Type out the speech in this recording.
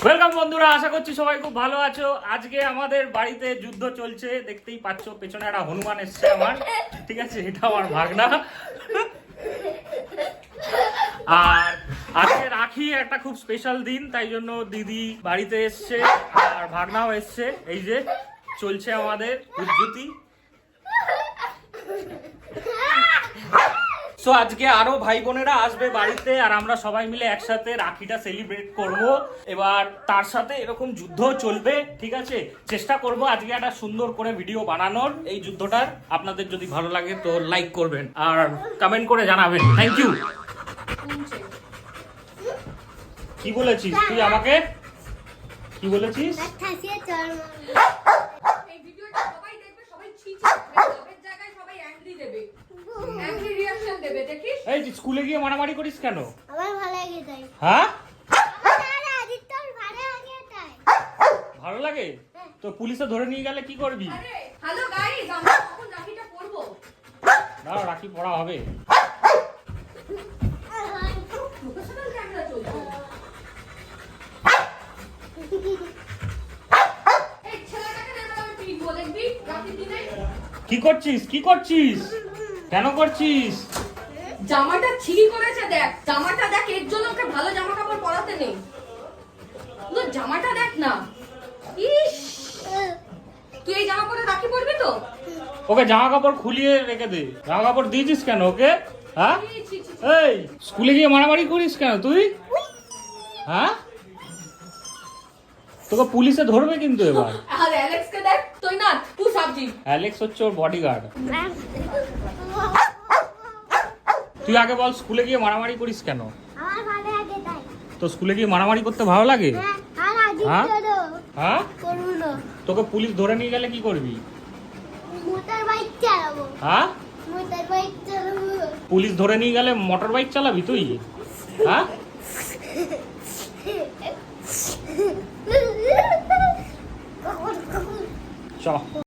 Welcome বন্ধুরা, আশা করছি সবাই খুব ভালো আছো। আজকে আমাদের বাড়িতে যুদ্ধ চলছে, দেখতেই পাচ্ছ পেছনে একটা হনুমান এসছে আমার, ঠিক আছে, এটা আমার ভাগনা। আর আজকে রাখি একটা খুব স্পেশাল দিন, তাই জন্য দিদি বাড়িতে এসছে আর ভাগনাও এসছে। এই যে চলছে আমাদের উজ্জুতি। সো আজকে আরো ভাই বোনেরা আসবে বাড়িতে আর আমরা সবাই মিলে একসাথে রাখিটা সেলিব্রেট করব। এবার তার সাথে এরকম যুদ্ধ চলবে, ঠিক আছে। চেষ্টা করব আজকে একটা সুন্দর করে ভিডিও বানানোর। এই যুদ্ধটার আপনাদের যদি ভালো লাগে তো লাইক করবেন আর কমেন্ট করে জানাবেন। Thank you. কি বলেছিস তুই আমাকে? কি বলেছিস? এই স্কুলে গিয়ে মারামারি করিস কেন? আমার ভালো লাগে তাই। হ্যাঁ, ভালো লাগে। ভালো লাগে তো পুলিশে ধরে নিয়ে গেলে কি করবি? হ্যালো গাইস, আমরা কখন রাখিটা পরব? দাঁড়া, রাখি পড়া হবে। প্রফেশনাল ক্যামেরা চলছে। এই ছেলেটাকে না আমি পিটবো, দেখবি রাখির দিনে। কি করছিস? কি করছিস? কেন করছিস? জামাটা ছিঁড়ি করেছে, দেখ জামাটা দেখ। এর জন্য ওকে ভালো জামা কাপড় পরাতে নেই। তুই জামাটা দেখ না। ইস, তুই এই জামা পরে রাখি পরবি তো? ওকে জামা কাপড় খুলিয়ে রেখে দে। জামা কাপড় দিয়েছিস কেন ওকে? হ্যাঁ, ছি, ছি, ছি। এই স্কুলে গিয়ে মারামারি করিস কেন তুই? হ্যাঁ, তোকে পুলিশে ধরবে কিন্তু এবার। আর অ্যালেক্সকে দেখ, তুই না তুই সাবজি। অ্যালেক্স হচ্ছে ওর বডিগার্ড। তুই আগে বল, স্কুলে গিয়ে মারামারি করিস কেন? আমার ভালো লাগে তাই। তো স্কুলে গিয়ে মারামারি করতে ভালো লাগে? হ্যাঁ, আর আজ হ্যাঁ? চলো হ্যাঁ, করব না। তোকে পুলিশ ধরে নিয়ে গেলে কি করবি? মোটর বাইক চালাবো। হ্যাঁ, মোটর বাইক চালাবো। পুলিশ ধরে নিয়ে গেলে মোটর বাইক চালাবি তুই? হ্যাঁ, চ।